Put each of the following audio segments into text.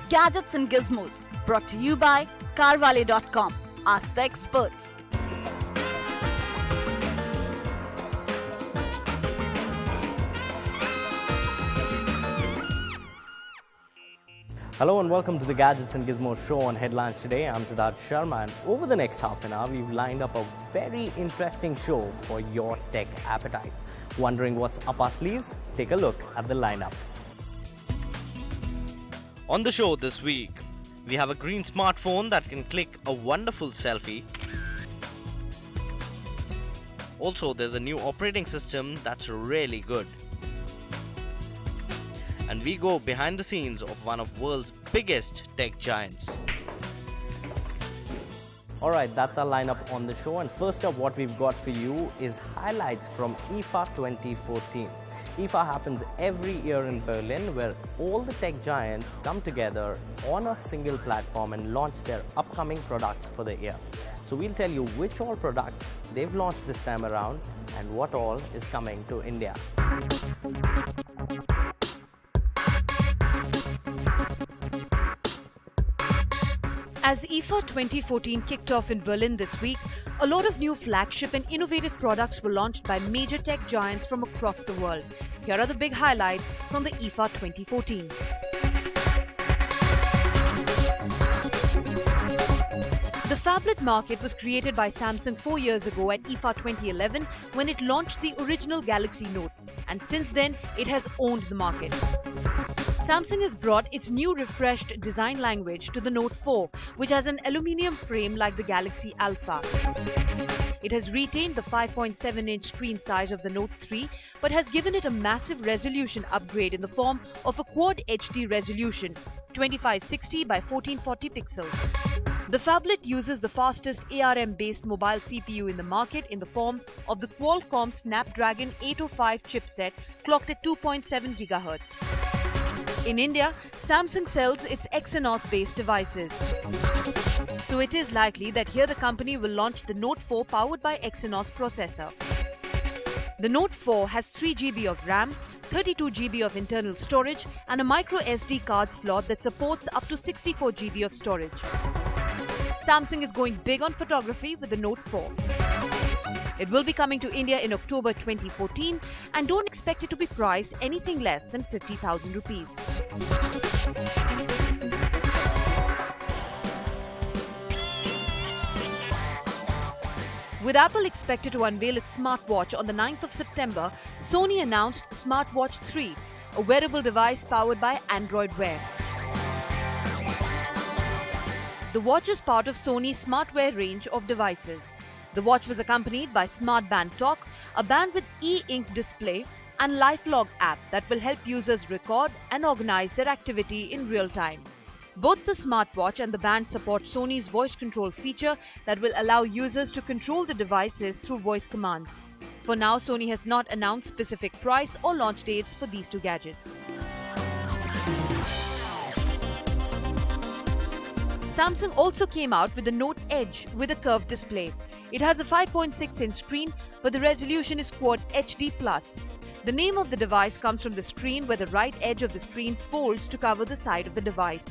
Gadgets and Gizmos, brought to you by carwale.com. Ask the experts. Hello and welcome to the Gadgets and Gizmos show on Headlines Today. I'm Siddharth Sharma, and over the next half an hour, we've lined up a very interesting show for your tech appetite. Wondering what's up our sleeves? Take a look at the lineup. On the show this week, we have a green smartphone that can click a wonderful selfie. Also, there's a new operating system that's really good. And we go behind the scenes of one of the world's biggest tech giants. Alright, that's our lineup on the show, and first up what we've got for you is highlights from IFA 2014. IFA happens every year in Berlin, where all the tech giants come together on a single platform and launch their upcoming products for the year. So we'll tell you which all products they've launched this time around and what all is coming to India. As IFA 2014 kicked off in Berlin this week, a lot of new flagship and innovative products were launched by major tech giants from across the world. Here are the big highlights from the IFA 2014. The phablet market was created by Samsung 4 years ago at IFA 2011 when it launched the original Galaxy Note, and since then it has owned the market. Samsung has brought its new refreshed design language to the Note 4, which has an aluminium frame like the Galaxy Alpha. It has retained the 5.7-inch screen size of the Note 3, but has given it a massive resolution upgrade in the form of a Quad HD resolution, 2560 by 1440 pixels. The phablet uses the fastest ARM-based mobile CPU in the market in the form of the Qualcomm Snapdragon 805 chipset clocked at 2.7 GHz. In India, Samsung sells its Exynos-based devices. So it is likely that here the company will launch the Note 4 powered by Exynos processor. The Note 4 has 3 GB of RAM, 32 GB of internal storage and a micro SD card slot that supports up to 64 GB of storage. Samsung is going big on photography with the Note 4. It will be coming to India in October 2014 and don't expect it to be priced anything less than 50,000 rupees. With Apple expected to unveil its smartwatch on the 9th of September, Sony announced Smartwatch 3, a wearable device powered by Android Wear. The watch is part of Sony's smartwear range of devices. The watch was accompanied by Smart Band Talk, a band with e-ink display, and LifeLog app that will help users record and organize their activity in real time. Both the smartwatch and the band support Sony's voice control feature that will allow users to control the devices through voice commands. For now, Sony has not announced specific price or launch dates for these two gadgets. Samsung also came out with the Note Edge with a curved display. It has a 5.6-inch screen, but the resolution is Quad HD+. The name of the device comes from the screen where the right edge of the screen folds to cover the side of the device.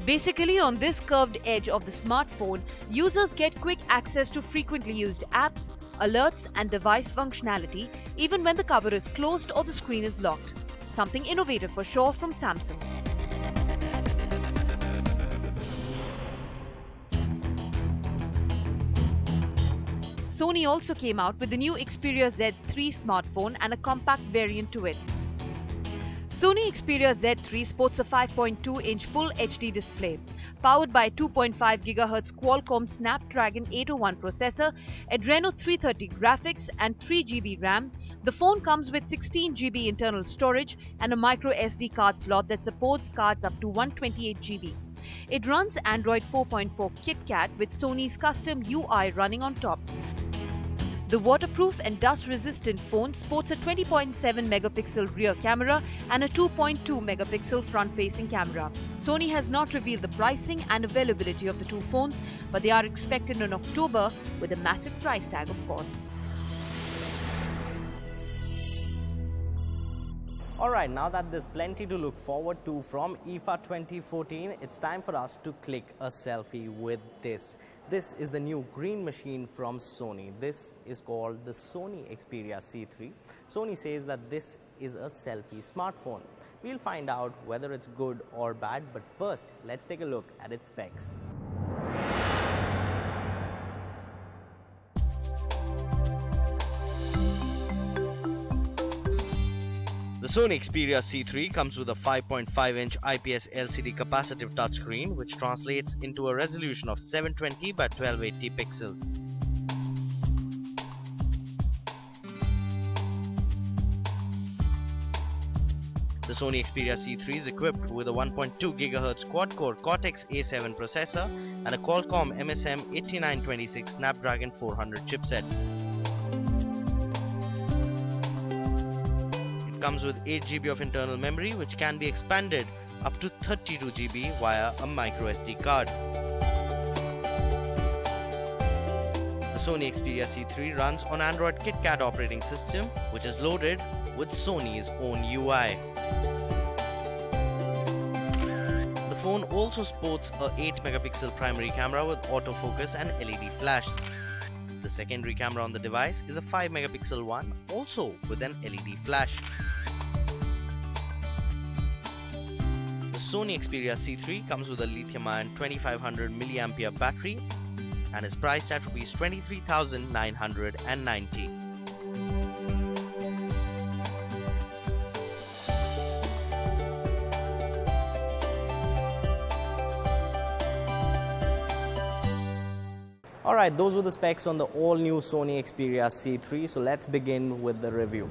Basically, on this curved edge of the smartphone, users get quick access to frequently used apps, alerts and device functionality even when the cover is closed or the screen is locked. Something innovative for sure from Samsung. Sony also came out with the new Xperia Z3 smartphone and a compact variant to it. Sony Xperia Z3 sports a 5.2-inch Full HD display. Powered by a 2.5 GHz Qualcomm Snapdragon 801 processor, Adreno 330 graphics and 3 GB RAM, the phone comes with 16 GB internal storage and a micro SD card slot that supports cards up to 128 GB. It runs Android 4.4 KitKat with Sony's custom UI running on top. The waterproof and dust-resistant phone sports a 20.7 megapixel rear camera and a 2.2 megapixel front-facing camera. Sony has not revealed the pricing and availability of the two phones, but they are expected in October with a massive price tag, of course. Alright, now that there's plenty to look forward to from IFA 2014, it's time for us to click a selfie with this. This is the new green machine from Sony. This is called the Sony Xperia C3. Sony says that this is a selfie smartphone. We'll find out whether it's good or bad, but first, let's take a look at its specs. The Sony Xperia C3 comes with a 5.5-inch IPS LCD capacitive touchscreen, which translates into a resolution of 720 by 1280 pixels. The Sony Xperia C3 is equipped with a 1.2 GHz quad-core Cortex-A7 processor and a Qualcomm MSM 8926 Snapdragon 400 chipset. Comes with 8 GB of internal memory, which can be expanded up to 32 GB via a microSD card. The Sony Xperia C3 runs on Android KitKat operating system, which is loaded with Sony's own UI. The phone also sports a 8-megapixel primary camera with autofocus and LED flash. The secondary camera on the device is a 5-megapixel one, also with an LED flash. The Sony Xperia C3 comes with a lithium-ion 2500 mAh battery and is priced at Rs 23,990. Alright, those were the specs on the all-new Sony Xperia C3, so let's begin with the review.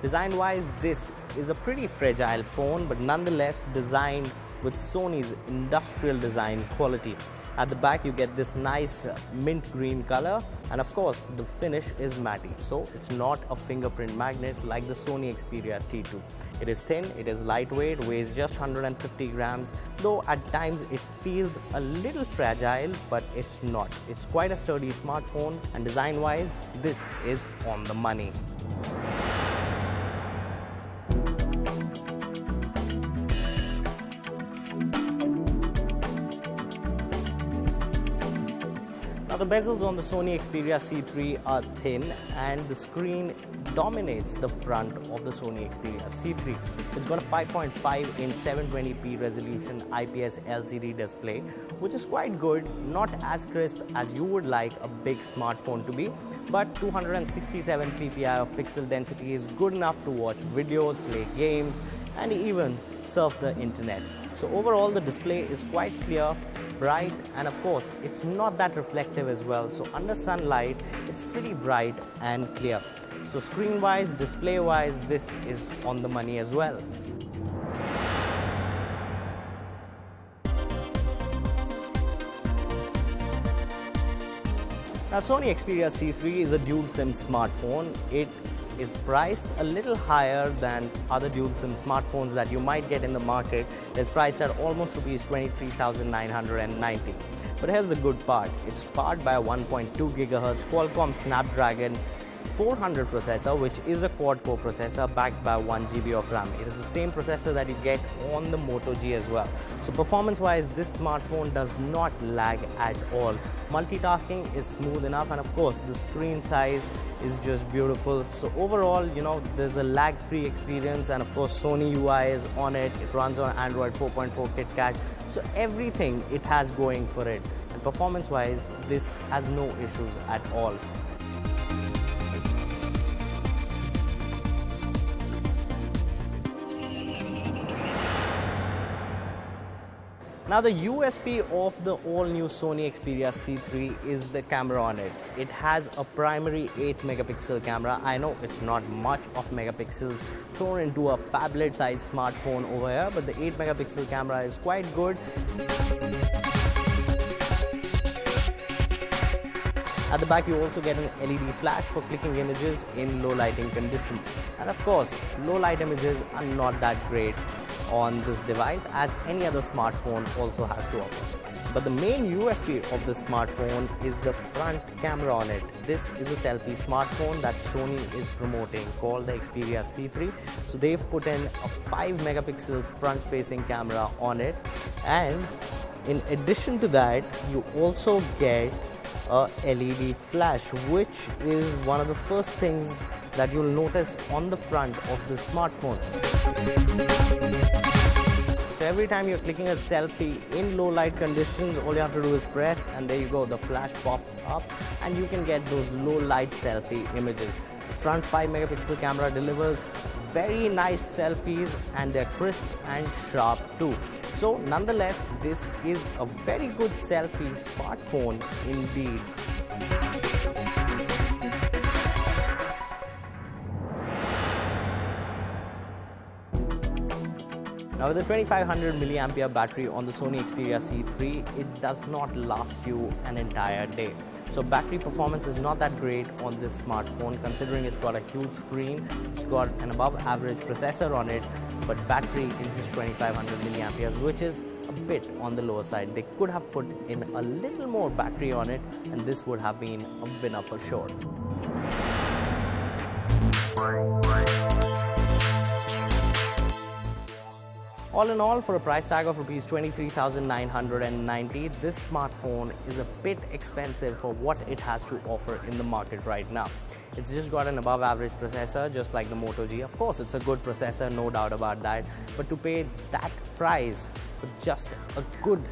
Design-wise, this is a pretty fragile phone, but nonetheless designed with Sony's industrial design quality. At the back you get this nice mint green color, and of course the finish is matte, so it's not a fingerprint magnet like the Sony Xperia T2. It is thin, it is lightweight, weighs just 150 grams, though at times it feels a little fragile, but it's not. It's quite a sturdy smartphone, and design-wise, this is on the money. Now the bezels on the Sony Xperia C3 are thin, and the screen dominates the front of the Sony Xperia C3. It's got a 5.5-inch 720p resolution IPS LCD display, which is quite good, not as crisp as you would like a big smartphone to be, but 267 ppi of pixel density is good enough to watch videos, play games, and even surf the internet. So overall the display is quite clear, bright, and of course it's not that reflective as well, so under sunlight it's pretty bright and clear. So screen wise, display wise, this is on the money as well. Now Sony Xperia C3 is a dual SIM smartphone. It is priced a little higher than other dual SIM smartphones that you might get in the market. It's priced at almost Rs 23,990. But here's the good part. It's powered by a 1.2 GHz Qualcomm Snapdragon 400 processor, which is a quad-core processor backed by 1 GB of RAM. It is the same processor that you get on the Moto G as well. So performance-wise, this smartphone does not lag at all. Multitasking is smooth enough, and of course, the screen size is just beautiful. So overall, you know, there's a lag-free experience, and of course, Sony UI is on it. It runs on Android 4.4 KitKat. So everything it has going for it. And performance-wise, this has no issues at all. Now the USP of the all-new Sony Xperia C3 is the camera on it. It has a primary 8-megapixel camera. I know it's not much of megapixels thrown into a phablet-sized smartphone over here, but the 8-megapixel camera is quite good. At the back, you also get an LED flash for clicking images in low lighting conditions. And of course, low light images are not that great. on this device as any other smartphone also has to offer. But the main USP of the smartphone is the front camera on it. This is a selfie smartphone that Sony is promoting called the Xperia C3. So they've put in a 5 megapixel front facing camera on it, and in addition to that you also get a LED flash, which is one of the first things that you'll notice on the front of the smartphone. So every time you're clicking a selfie in low light conditions, all you have to do is press, and there you go, the flash pops up and you can get those low light selfie images. The front 5 megapixel camera delivers very nice selfies, and they're crisp and sharp too. So nonetheless, this is a very good selfie smartphone indeed. Now with the 2500 mAh battery on the Sony Xperia C3, it does not last you an entire day. So battery performance is not that great on this smartphone, considering it's got a huge screen, it's got an above average processor on it, but battery is just 2500 mAh, which is a bit on the lower side. They could have put in a little more battery on it, and this would have been a winner for sure. All in all, for a price tag of Rs 23,990, this smartphone is a bit expensive for what it has to offer in the market right now. It's just got an above average processor, just like the Moto G. Of course, it's a good processor, no doubt about that. But to pay that price for just a good,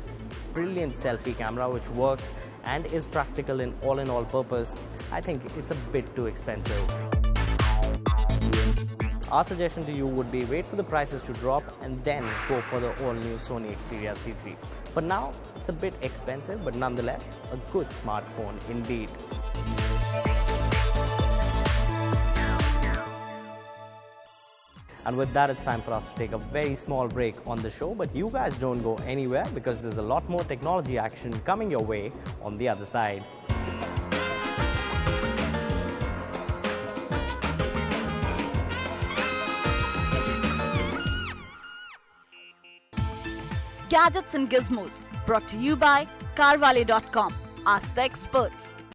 brilliant selfie camera, which works and is practical in all purpose, I think it's a bit too expensive. Our suggestion to you would be wait for the prices to drop and then go for the all-new Sony Xperia C3. For now, it's a bit expensive, but nonetheless, a good smartphone indeed. And with that, it's time for us to take a very small break on the show, but you guys don't go anywhere because there's a lot more technology action coming your way on the other side. Gadgets and Gizmos, brought to you by carvale.com. Ask the experts.